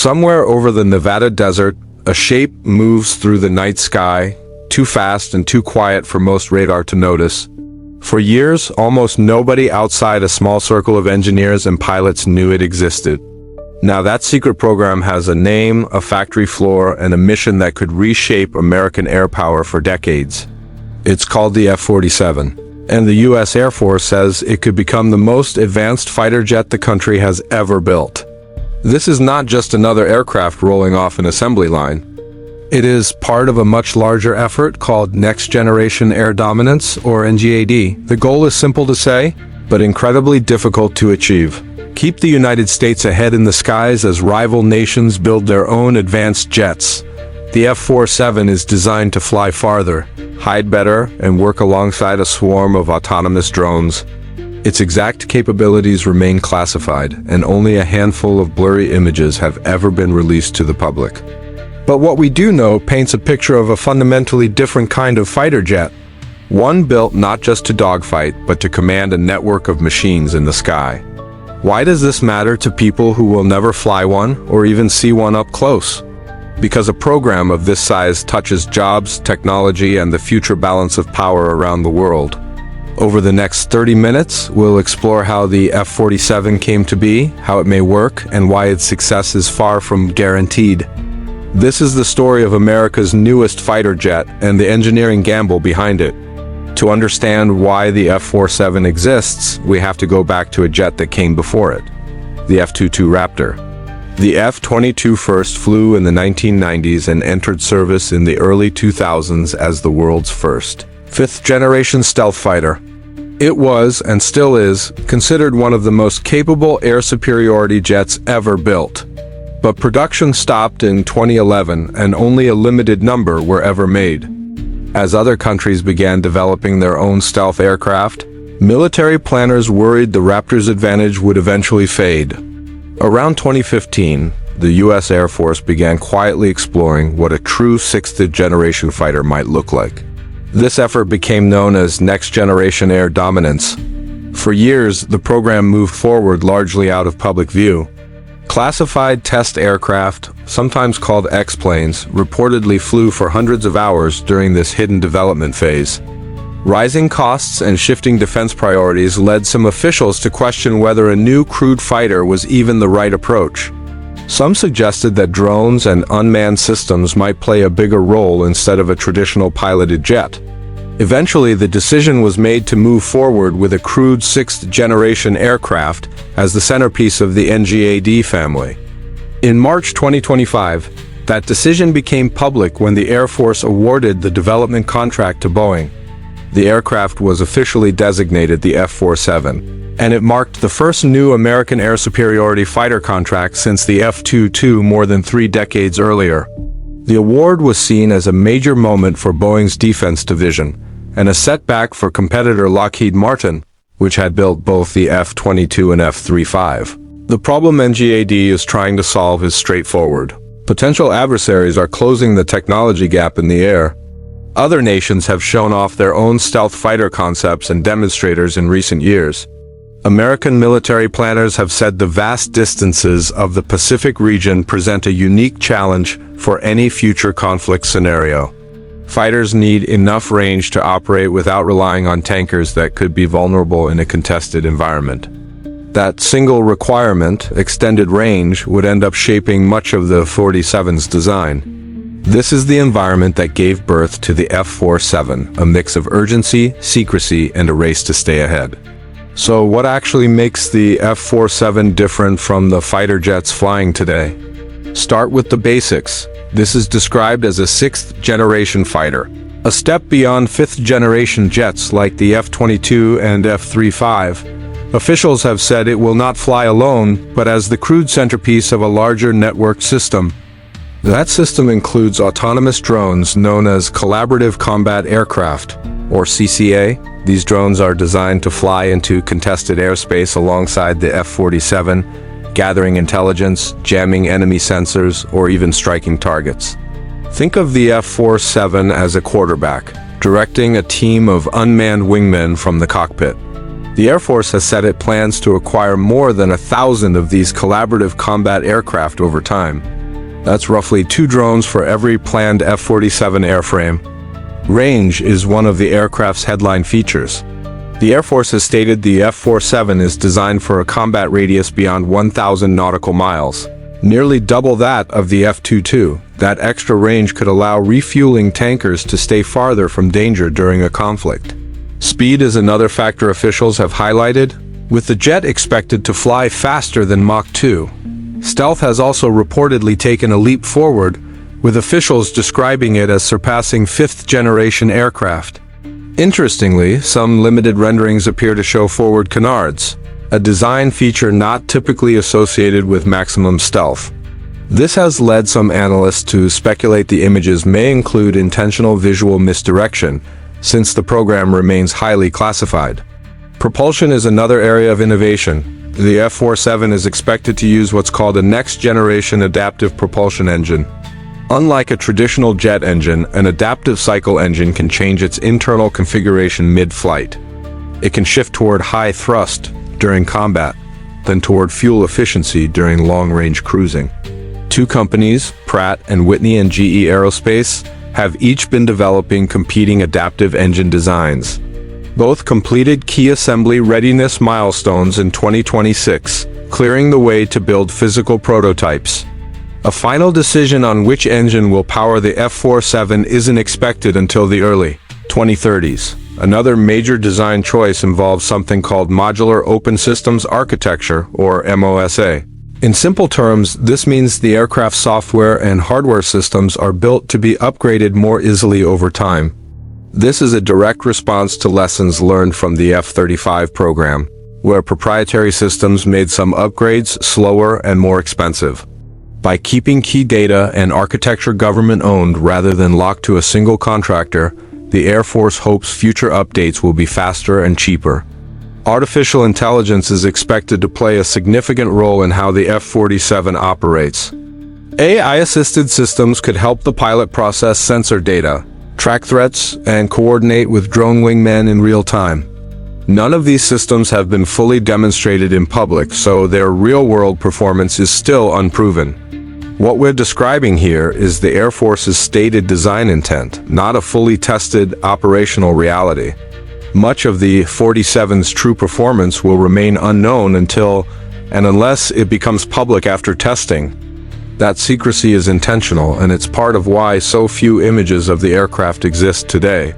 Somewhere over the Nevada desert, a shape moves through the night sky, too fast and too quiet for most radar to notice. For years, almost nobody outside a small circle of engineers and pilots knew it existed. Now that secret program has a name, a factory floor, and a mission that could reshape American air power for decades. It's called the F-47, and the U.S. Air Force says it could become the most advanced fighter jet the country has ever built. This is not just another aircraft rolling off an assembly line. It is part of a much larger effort called Next Generation Air Dominance, or NGAD. The goal is simple to say, but incredibly difficult to achieve. Keep the United States ahead in the skies as rival nations build their own advanced jets. The F-47 is designed to fly farther, hide better, and work alongside a swarm of autonomous drones. Its exact capabilities remain classified, and only a handful of blurry images have ever been released to the public. But what we do know paints a picture of a fundamentally different kind of fighter jet. One built not just to dogfight, but to command a network of machines in the sky. Why does this matter to people who will never fly one or even see one up close? Because a program of this size touches jobs, technology, and the future balance of power around the world. Over the next 30 minutes, we'll explore how the F-47 came to be, how it may work, and why its success is far from guaranteed. This is the story of America's newest fighter jet and the engineering gamble behind it. To understand why the F-47 exists, we have to go back to a jet that came before it, the F-22 Raptor. The F-22 first flew in the 1990s and entered service in the early 2000s as the world's first, fifth-generation stealth fighter. It was, and still is, considered one of the most capable air superiority jets ever built. But production stopped in 2011, and only a limited number were ever made. As other countries began developing their own stealth aircraft, military planners worried the Raptor's advantage would eventually fade. Around 2015, the U.S. Air Force began quietly exploring what a true sixth-generation fighter might look like. This effort became known as Next Generation Air Dominance. For years, the program moved forward largely out of public view. Classified test aircraft, sometimes called X-planes, reportedly flew for hundreds of hours during this hidden development phase. Rising costs and shifting defense priorities led some officials to question whether a new crewed fighter was even the right approach. Some suggested that drones and unmanned systems might play a bigger role instead of a traditional piloted jet. Eventually, the decision was made to move forward with a crewed sixth-generation aircraft as the centerpiece of the NGAD family. In March 2025, that decision became public when the Air Force awarded the development contract to Boeing. The aircraft was officially designated the F-47, and it marked the first new American air superiority fighter contract since the F-22 more than 3 decades earlier. The award was seen as a major moment for Boeing's defense division, and a setback for competitor Lockheed Martin, which had built both the F-22 and F-35. The problem NGAD is trying to solve is straightforward. Potential adversaries are closing the technology gap in the air. Other nations have shown off their own stealth fighter concepts and demonstrators in recent years. American military planners have said the vast distances of the Pacific region present a unique challenge for any future conflict scenario. Fighters need enough range to operate without relying on tankers that could be vulnerable in a contested environment. That single requirement, extended range, would end up shaping much of the F-47's design. This is the environment that gave birth to the F-47, a mix of urgency, secrecy, and a race to stay ahead. So what actually makes the F-47 different from the fighter jets flying today? Start with the basics. This is described as a sixth-generation fighter, a step beyond fifth-generation jets like the F-22 and F-35. Officials have said it will not fly alone, but as the crewed centerpiece of a larger networked system. That system includes autonomous drones known as Collaborative Combat Aircraft, or CCA. These drones are designed to fly into contested airspace alongside the F-47, gathering intelligence, jamming enemy sensors, or even striking targets. Think of the F-47 as a quarterback, directing a team of unmanned wingmen from the cockpit. The Air Force has said it plans to acquire more than 1,000 of these collaborative combat aircraft over time. That's roughly 2 drones for every planned F-47 airframe. Range is one of the aircraft's headline features. The Air Force has stated the F-47 is designed for a combat radius beyond 1,000 nautical miles, nearly double that of the F-22. That extra range could allow refueling tankers to stay farther from danger during a conflict. Speed is another factor officials have highlighted, with the jet expected to fly faster than Mach 2. Stealth has also reportedly taken a leap forward, with officials describing it as surpassing 5th-generation aircraft. Interestingly, some limited renderings appear to show forward canards, a design feature not typically associated with maximum stealth. This has led some analysts to speculate the images may include intentional visual misdirection, since the program remains highly classified. Propulsion is another area of innovation. The F-47 is expected to use what's called a next-generation adaptive propulsion engine. Unlike a traditional jet engine, an adaptive cycle engine can change its internal configuration mid-flight. It can shift toward high thrust during combat, then toward fuel efficiency during long-range cruising. 2 companies, Pratt & Whitney and GE Aerospace, have each been developing competing adaptive engine designs. Both completed key assembly readiness milestones in 2026, clearing the way to build physical prototypes. A final decision on which engine will power the F-47 isn't expected until the early 2030s. Another major design choice involves something called Modular Open Systems Architecture, or MOSA. In simple terms, this means the aircraft software and hardware systems are built to be upgraded more easily over time. This is a direct response to lessons learned from the F-35 program, where proprietary systems made some upgrades slower and more expensive. By keeping key data and architecture government-owned rather than locked to a single contractor, the Air Force hopes future updates will be faster and cheaper. Artificial intelligence is expected to play a significant role in how the F-47 operates. AI-assisted systems could help the pilot process sensor data, track threats, and coordinate with drone wingmen in real time. None of these systems have been fully demonstrated in public, so their real-world performance is still unproven. What we're describing here is the Air Force's stated design intent, not a fully tested operational reality. Much of the 47's true performance will remain unknown until and unless it becomes public after testing. That secrecy is intentional, and it's part of why so few images of the aircraft exist today.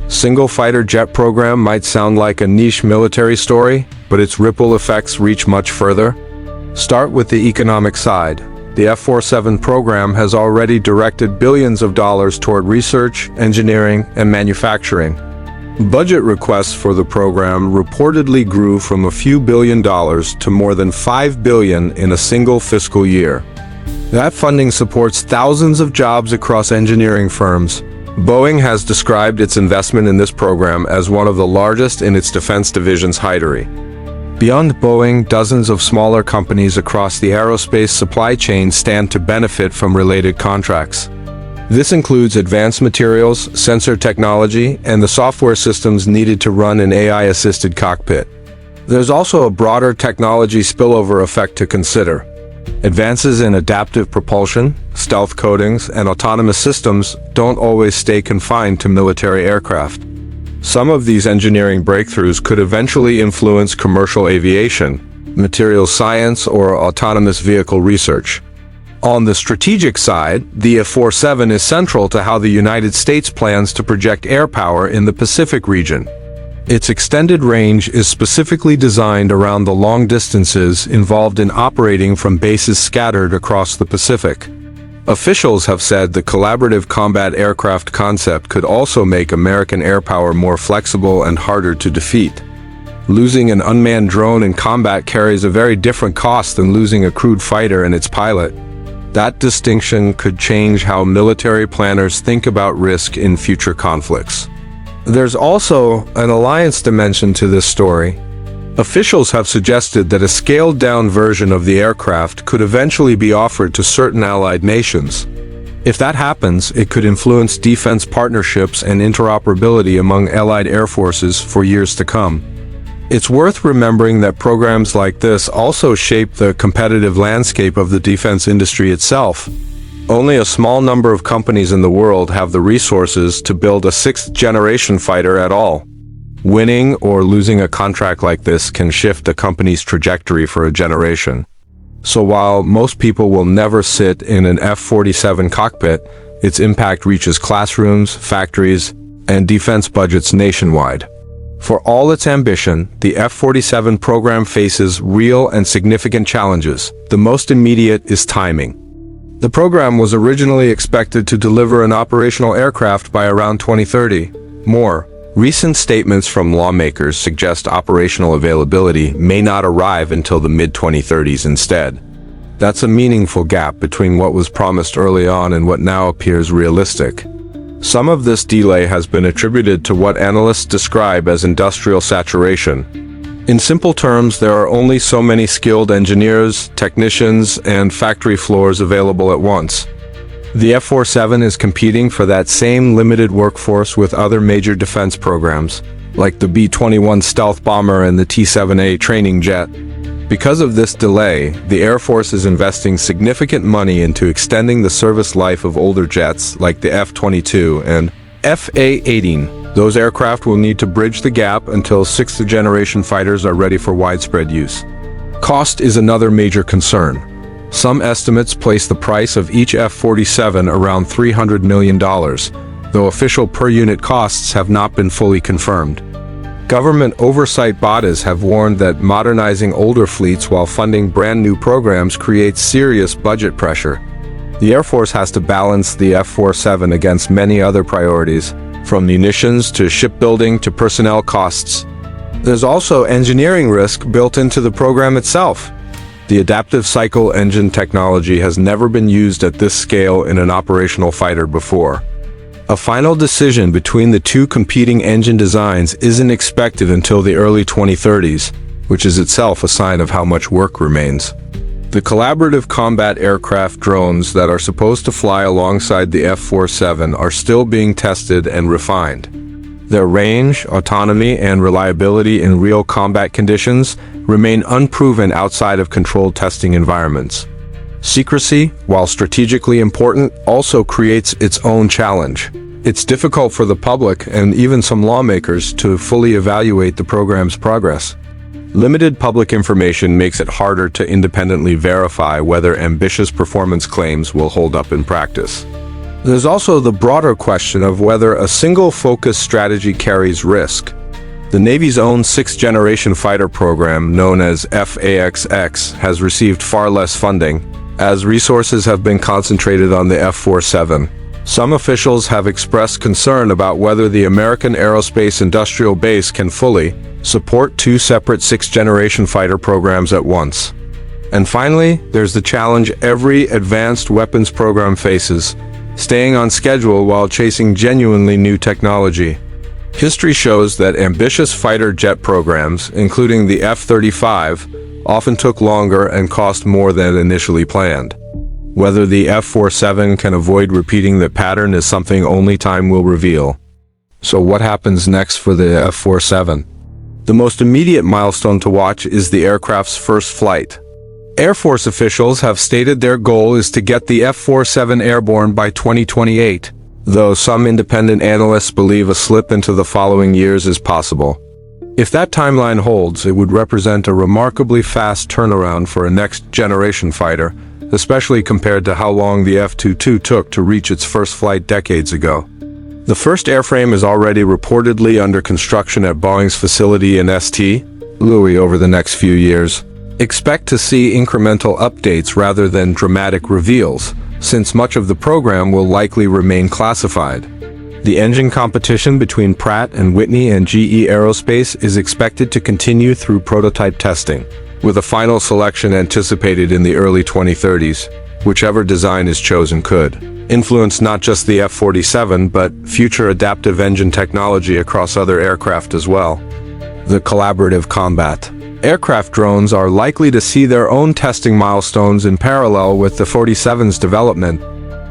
Single fighter jet program might sound like a niche military story, but its ripple effects reach much further. Start with the economic side. The F-47 program has already directed billions of dollars toward research, engineering, and manufacturing. Budget requests for the program reportedly grew from a few $billion to more than $5 billion in a single fiscal year. That funding supports thousands of jobs across engineering firms. Boeing has described its investment in this program as one of the largest in its defense division's history. Beyond Boeing, dozens of smaller companies across the aerospace supply chain stand to benefit from related contracts. This includes advanced materials, sensor technology, and the software systems needed to run an AI-assisted cockpit. There's also a broader technology spillover effect to consider. Advances in adaptive propulsion, stealth coatings, and autonomous systems don't always stay confined to military aircraft. Some of these engineering breakthroughs could eventually influence commercial aviation, materials science, or autonomous vehicle research. On the strategic side, the F-47 is central to how the United States plans to project air power in the Pacific region. Its extended range is specifically designed around the long distances involved in operating from bases scattered across the Pacific. Officials have said the collaborative combat aircraft concept could also make American air power more flexible and harder to defeat. Losing an unmanned drone in combat carries a very different cost than losing a crewed fighter and its pilot. That distinction could change how military planners think about risk in future conflicts. There's also an alliance dimension to this story. Officials have suggested that a scaled-down version of the aircraft could eventually be offered to certain allied nations. If that happens, it could influence defense partnerships and interoperability among allied air forces for years to come. It's worth remembering that programs like this also shape the competitive landscape of the defense industry itself. Only a small number of companies in the world have the resources to build a sixth-generation fighter at all. Winning or losing a contract like this can shift a company's trajectory for a generation. So while most people will never sit in an F-47 cockpit, its impact reaches classrooms, factories, and defense budgets nationwide. For all its ambition, the F-47 program faces real and significant challenges. The most immediate is timing. The program was originally expected to deliver an operational aircraft by around 2030. More recent statements from lawmakers suggest operational availability may not arrive until the mid-2030s instead. That's a meaningful gap between what was promised early on and what now appears realistic. Some of this delay has been attributed to what analysts describe as industrial saturation. In simple terms, there are only so many skilled engineers, technicians, and factory floors available at once. The F-47 is competing for that same limited workforce with other major defense programs, like the B-21 stealth bomber and the T-7A training jet. Because of this delay, the Air Force is investing significant money into extending the service life of older jets like the F-22 and F/A-18. Those aircraft will need to bridge the gap until sixth-generation fighters are ready for widespread use. Cost is another major concern. Some estimates place the price of each F-47 around $300 million, though official per-unit costs have not been fully confirmed. Government oversight bodies have warned that modernizing older fleets while funding brand-new programs creates serious budget pressure. The Air Force has to balance the F-47 against many other priorities, from munitions to shipbuilding to personnel costs. There's also engineering risk built into the program itself. The adaptive cycle engine technology has never been used at this scale in an operational fighter before. A final decision between the two competing engine designs isn't expected until the early 2030s, which is itself a sign of how much work remains. The collaborative combat aircraft drones that are supposed to fly alongside the F-47 are still being tested and refined. Their range, autonomy, and reliability in real combat conditions remain unproven outside of controlled testing environments. Secrecy, while strategically important, also creates its own challenge. It's difficult for the public and even some lawmakers to fully evaluate the program's progress. Limited public information makes it harder to independently verify whether ambitious performance claims will hold up in practice. There's also the broader question of whether a single-focus strategy carries risk. The Navy's own sixth-generation fighter program, known as FAXX, has received far less funding, as resources have been concentrated on the F-47. Some officials have expressed concern about whether the American aerospace industrial base can fully support two separate sixth-generation fighter programs at once. And finally, there's the challenge every advanced weapons program faces: staying on schedule while chasing genuinely new technology. History shows that ambitious fighter jet programs, including the F-35, often took longer and cost more than initially planned. Whether the F-47 can avoid repeating the pattern is something only time will reveal. So what happens next for the F-47? The most immediate milestone to watch is the aircraft's first flight. Air Force officials have stated their goal is to get the F-47 airborne by 2028, though some independent analysts believe a slip into the following years is possible. If that timeline holds, it would represent a remarkably fast turnaround for a next-generation fighter, especially compared to how long the F-22 took to reach its first flight decades ago. The first airframe is already reportedly under construction at Boeing's facility in St. Louis over the next few years. Expect to see incremental updates rather than dramatic reveals, since much of the program will likely remain classified. The engine competition between Pratt & Whitney and GE Aerospace is expected to continue through prototype testing, with a final selection anticipated in the early 2030s. Whichever design is chosen could influence not just the F-47 but future adaptive engine technology across other aircraft as well. The collaborative combat aircraft drones are likely to see their own testing milestones in parallel with the 47's development.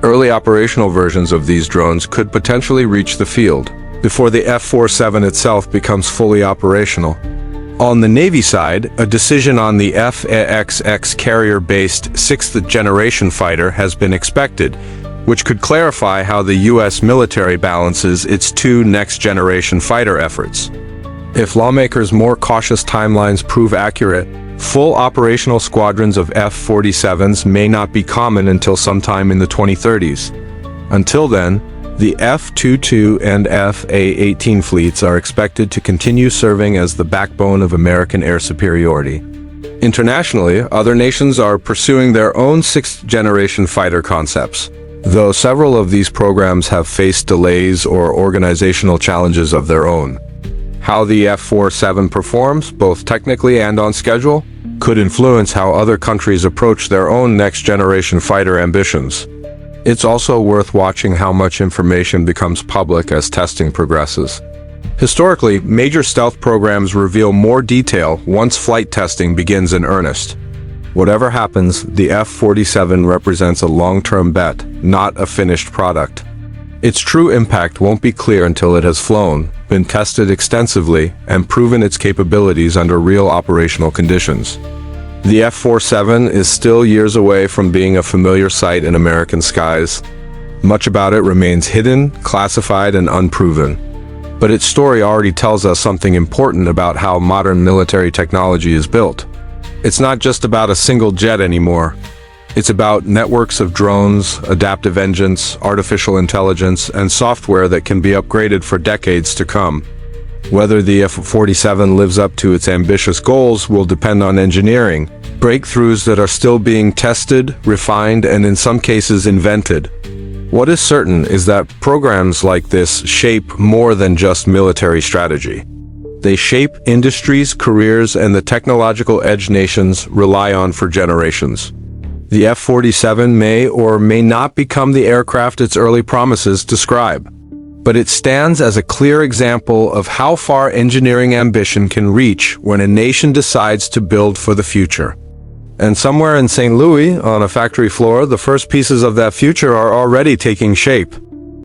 Early operational versions of these drones could potentially reach the field before the F-47 itself becomes fully operational. On the Navy side, a decision on the F/A-XX carrier-based 6th generation fighter has been expected, which could clarify how the U.S. military balances its two next-generation fighter efforts. If lawmakers' more cautious timelines prove accurate, full operational squadrons of F-47s may not be common until sometime in the 2030s. Until then, the F-22 and F/A-18 fleets are expected to continue serving as the backbone of American air superiority. Internationally, other nations are pursuing their own 6th generation fighter concepts, though several of these programs have faced delays or organizational challenges of their own. How the F-47 performs, both technically and on schedule, could influence how other countries approach their own next-generation fighter ambitions. It's also worth watching how much information becomes public as testing progresses. Historically, major stealth programs reveal more detail once flight testing begins in earnest. Whatever happens, the F-47 represents a long-term bet, not a finished product. Its true impact won't be clear until it has flown, been tested extensively, and proven its capabilities under real operational conditions. The F-47 is still years away from being a familiar sight in American skies. Much about it remains hidden, classified, and unproven. But its story already tells us something important about how modern military technology is built. It's not just about a single jet anymore. It's about networks of drones, adaptive engines, artificial intelligence, and software that can be upgraded for decades to come. Whether the F-47 lives up to its ambitious goals will depend on engineering, breakthroughs that are still being tested, refined, and in some cases invented. What is certain is that programs like this shape more than just military strategy. They shape industries, careers, and the technological edge nations rely on for generations. The F-47 may or may not become the aircraft its early promises describe, but it stands as a clear example of how far engineering ambition can reach when a nation decides to build for the future. And somewhere in St. Louis, on a factory floor, the first pieces of that future are already taking shape.